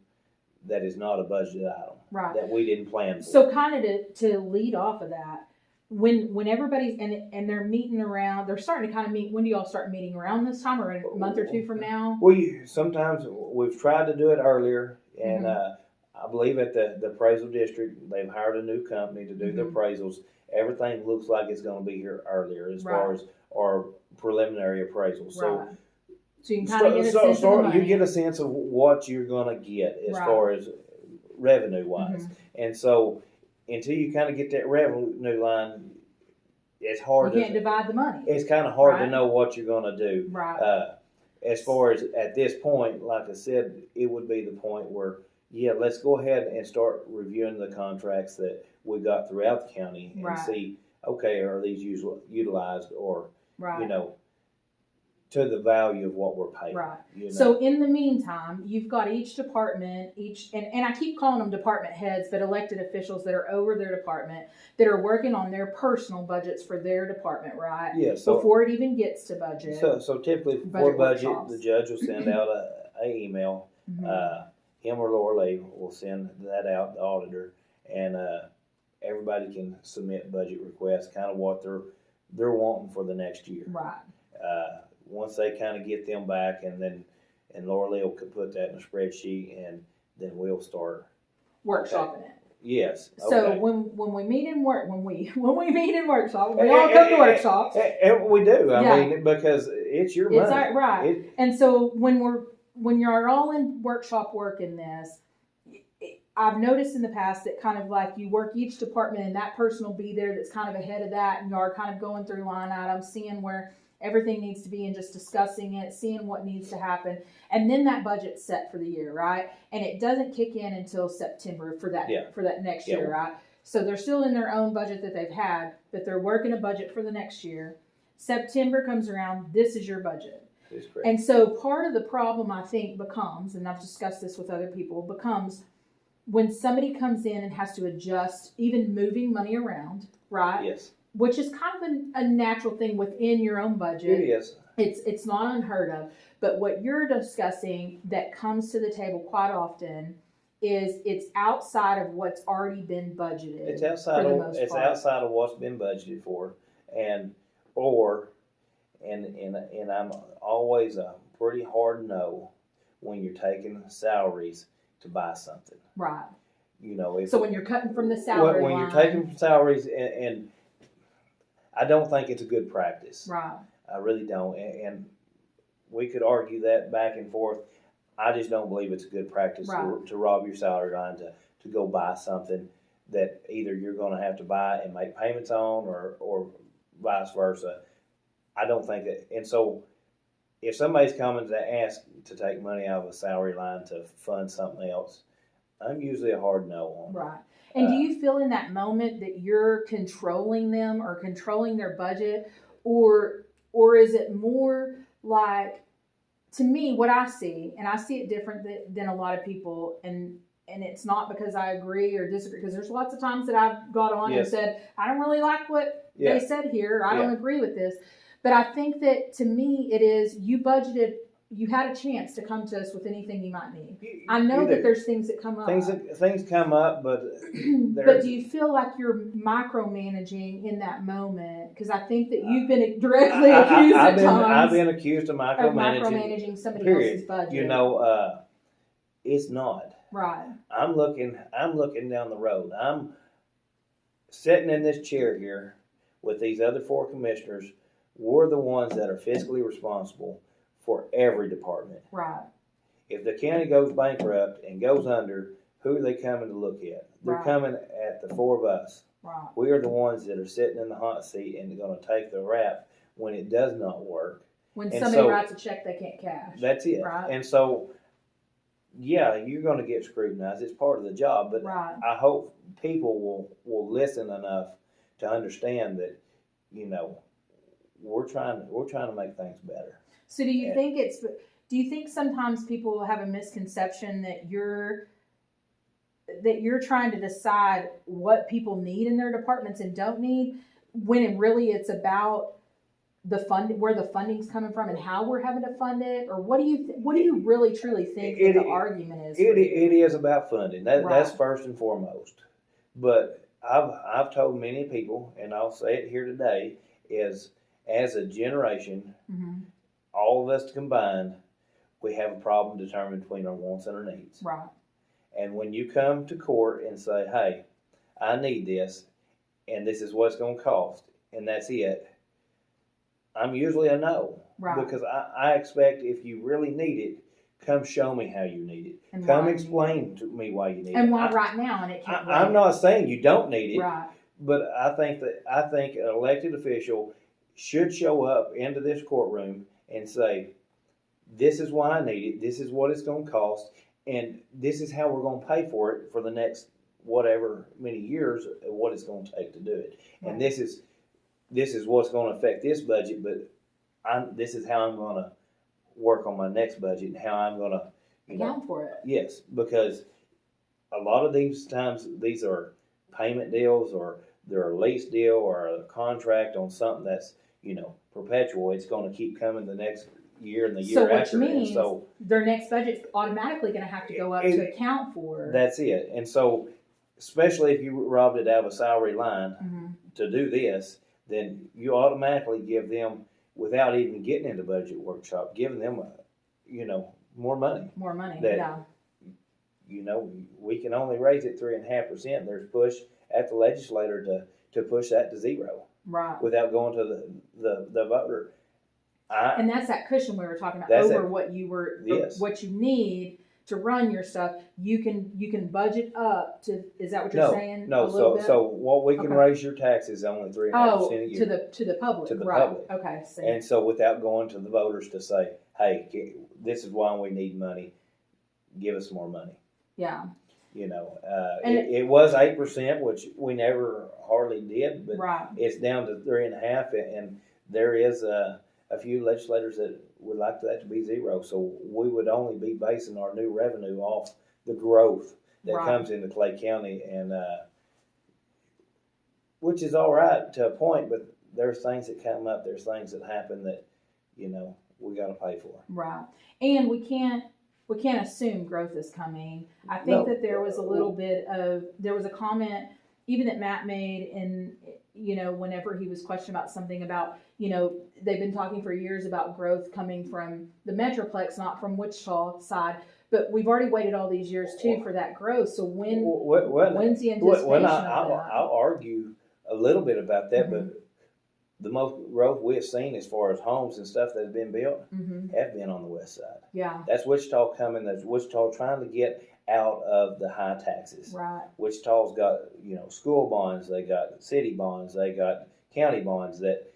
that is not a budget item. Right. That we didn't plan for. So kind of to lead off of that, when everybody's and they're meeting around, they're starting to kind of meet. When do y'all start meeting around this time, or a month or two from now? Sometimes we've tried to do it earlier, and I believe at the appraisal district they've hired a new company to do the appraisals. Everything looks like it's going to be here earlier as far as our preliminary appraisals. So you can kind of get a sense of the money. You get a sense of what you're going to get as far as revenue wise, and so until you kind of get that revenue line, it's hard. You can't divide the money. It's kind of hard to know what you're going to do. Right. As far as at this point, like I said, it would be the point where let's go ahead and start reviewing the contracts that we got throughout the county and see, okay, are these utilized or to the value of what we're paying. Right. So in the meantime, you've got each department, and I keep calling them department heads, but elected officials that are over their department that are working on their personal budgets for their department, right? Yeah. So before it even gets to budget. So typically for budget, the judge will send out a email. Him or Laura Lee will send that out, the auditor, and everybody can submit budget requests, kind of what they're wanting for the next year. Right. Once they kind of get them back, and Laura Lee will put that in a spreadsheet, and then we'll start workshopping it. Yes. So when we meet in when we meet in workshop, we all come to workshops. We do. I mean, because it's your money. It's right. And so when you're all in workshop working this, I've noticed in the past that kind of like you work each department, and that person will be there that's kind of ahead of that, and you are kind of going through line items, seeing where everything needs to be and just discussing it, seeing what needs to happen. And then that budget's set for the year, right? And it doesn't kick in until September for that next year, right? So they're still in their own budget that they've had, but they're working a budget for the next year. September comes around, this is your budget. That's correct. And so part of the problem, I think, becomes, and I've discussed this with other people, becomes when somebody comes in and has to adjust, even moving money around, right? Yes. Which is kind of a natural thing within your own budget. It is. It's not unheard of. But what you're discussing that comes to the table quite often is it's outside of what's already been budgeted. It's outside of what's been budgeted for, and I'm always a pretty hard no when you're taking salaries to buy something. Right. So when you're cutting from the salary when you're taking salaries and I don't think it's a good practice. Right. I really don't. And we could argue that back and forth. I just don't believe it's a good practice to rob your salary line to go buy something that either you're going to have to buy and make payments on or vice versa. I don't think that. And so if somebody's coming to ask to take money out of a salary line to fund something else, I'm usually a hard no on. Right. And do you feel in that moment that you're controlling them or controlling their budget, or is it more like, to me, what I see, and I see it different than a lot of people, and it's not because I agree or disagree, because there's lots of times that I've got on and said, I don't really like what they said here, I don't agree with this. But I think that, to me, it is, you had a chance to come to us with anything you might need. I know that there's things that come up. Things come up, but but do you feel like you're micromanaging in that moment? Because I think that you've been directly accused at times. I've been accused of micromanaging somebody else's budget. It's not. Right. I'm looking down the road. I'm sitting in this chair here with these other four commissioners. We're the ones that are fiscally responsible for every department. Right. If the county goes bankrupt and goes under, who are they coming to look at? They're coming at the four of us. Right. We are the ones that are sitting in the hot seat and going to take the rap when it does not work. When somebody writes a check they can't cash. That's it. Right. And so, you're going to get scrutinized. It's part of the job. But I hope people will listen enough to understand that, we're trying to make things better. So do you think sometimes people have a misconception that you're trying to decide what people need in their departments and don't need, when really it's about the fund, where the funding's coming from and how we're having to fund it? Or what do you really truly think the argument is? It is about funding. That's first and foremost. But I've told many people, and I'll say it here today, is as a generation, Mm-hmm. all of us combined, we have a problem determining between our wants and our needs. Right. And when you come to court and say, hey, I need this, and this is what it's going to cost, and that's it, I'm usually a no. Right. Because I expect if you really need it, come show me how you need it. And come why explain to me why you need and it. why right now and it can't wait. I'm not saying you don't need it, Right. but I think an elected official should show up into this courtroom and say, this is why I need it, this is what it's going to cost, and this is how we're going to pay for it for the next whatever many years of what it's going to take to do it. Right. And this is what's going to affect this budget, but this is how I'm going to work on my next budget and how I'm going to account for it. Yes, because a lot of these times these are payment deals or they're a lease deal or a contract on something that's perpetual. It's going to keep coming the next year and the year So after. which means and so their next budget's automatically going to have to go up to account for. That's it. And so, especially if you robbed it out of a salary line Mm-hmm. to do this, then you automatically give them, without even getting into budget workshop, giving them more money. More money. That, yeah. We can only raise it 3.5%. There's push at the legislator to push that to zero. Right. Without going to the voter. And that's that cushion we were talking about over what you were, yes. what you need to run your stuff. You can budget up to. Is that what you're saying? No. So what we can raise your taxes only 3.5% a year. to the public. To the right. public. Okay. See. And so without going to the voters to say, hey, this is why we need money. Give us more money. Yeah. It was 8%, which we never hardly did, but right. it's down to 3.5%, and there is a few legislators that would like that to be zero. So we would only be basing our new revenue off the growth that right. comes into Clay County, and which is all right to a point, but there's things that come up, there's things that happen that we got to pay for. Right, and we can't assume growth is coming. I think that there was a little bit of, there was a comment even that Matt made in, whenever he was questioned about something about, they've been talking for years about growth coming from the Metroplex, not from Wichita side, but we've already waited all these years too for that growth. So when's the anticipation of that? I'll argue a little bit about that, mm-hmm. but the most growth we have seen as far as homes and stuff that have been built mm-hmm. have been on the west side. Yeah. That's Wichita coming. That's Wichita trying to get out of the high taxes. Right. Wichita's got, school bonds. They got city bonds. They got county bonds that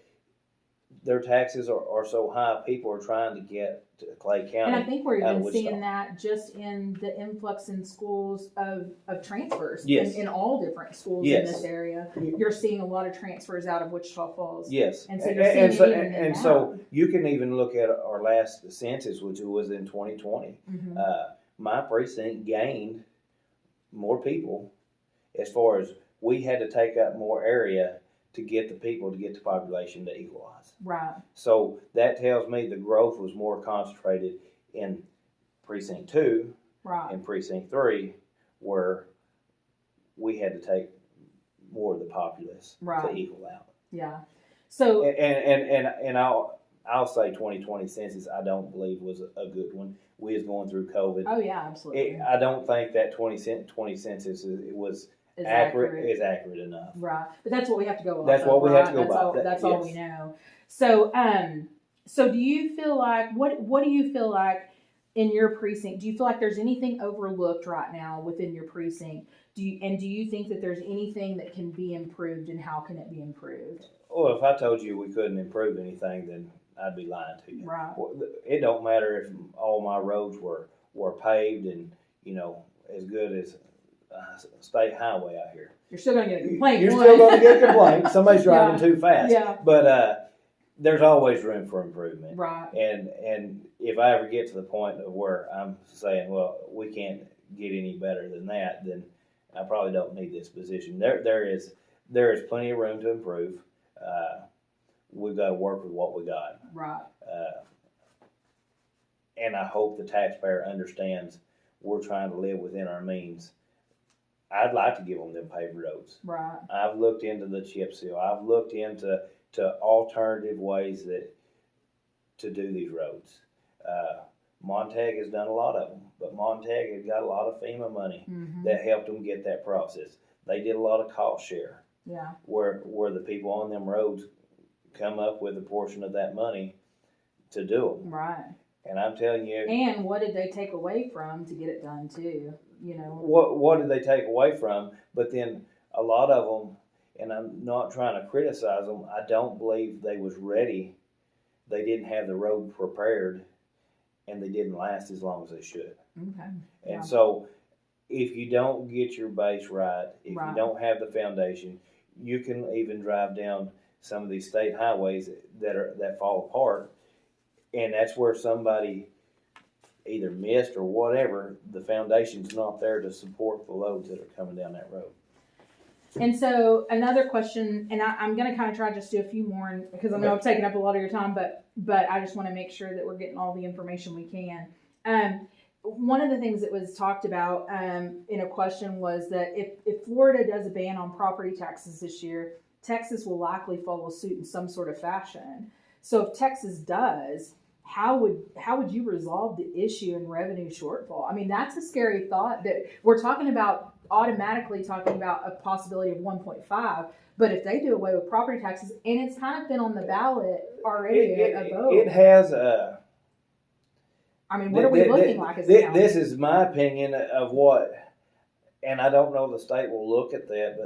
their taxes are so high. People are trying to get to Clay County. And I think we're even Wichita. seeing that just in the influx in schools of transfers. Yes. In all different schools yes. in this area. You're seeing a lot of transfers out of Wichita Falls. Yes. And so you're seeing it even in that. So you can even look at our last census, which was in 2020. Mm-hmm. My precinct gained more people as far as we had to take up more area to get the population to equalize. Right. So that tells me the growth was more concentrated in precinct 2 right. and precinct 3, where we had to take more of the populace right. to equal out. Yeah. So and I'll say 2020 census I don't believe was a good one. We was going through COVID. Oh yeah, absolutely. I don't think that 2020 census was accurate enough. Right, but that's what we have to go off. That's what we have to go by. That's all we know. So, so do you feel like what do you feel like in your precinct? Do you feel like there's anything overlooked right now within your precinct? Do you think that there's anything that can be improved, and how can it be improved? Well, if I told you we couldn't improve anything, then I'd be lying to you. Right. Well, it don't matter if all my roads were paved and as good as a state highway out here. You're still going to get a complaint. You're still going to get a complaint. Somebody's driving too fast. Yeah. But there's always room for improvement. Right. And if I ever get to the point of where I'm saying, well, we can't get any better than that, then I probably don't need this position. There is plenty of room to improve. We've got to work with what we got. Right. And I hope the taxpayer understands we're trying to live within our means. I'd like to give them them paved roads. Right. I've looked into the chip seal. I've looked into alternative ways to do these roads. Montag has done a lot of them, but Montag has got a lot of FEMA money that helped them get that process. They did a lot of cost share. Yeah. Where the people on them roads come up with a portion of that money to do them. Right. And I'm telling you. And what did they take away from to get it done too? You know. What did they take away from? But then a lot of them, and I'm not trying to criticize them, I don't believe they was ready. They didn't have the road prepared, and they didn't last as long as they should. Okay. And so, if you don't get your base right, if you don't have the foundation, you can even drive down some of these state highways that fall apart, and that's where somebody either missed or whatever. The foundation's not there to support the loads that are coming down that road. And so another question, and I'm going to kind of try to just do a few more, because I know I've taken up a lot of your time, but I just want to make sure that we're getting all the information we can. One of the things that was talked about in a question was that if Florida does a ban on property taxes this year, Texas will likely follow suit in some sort of fashion. So if Texas does, how would you resolve the issue in revenue shortfall? I mean, that's a scary thought, that we're automatically talking about a possibility of 1.5. But if they do away with property taxes, and it's kind of been on the ballot already, a vote. It has I mean, what are we looking like as a county? This is my opinion of what, and I don't know the state will look at that, but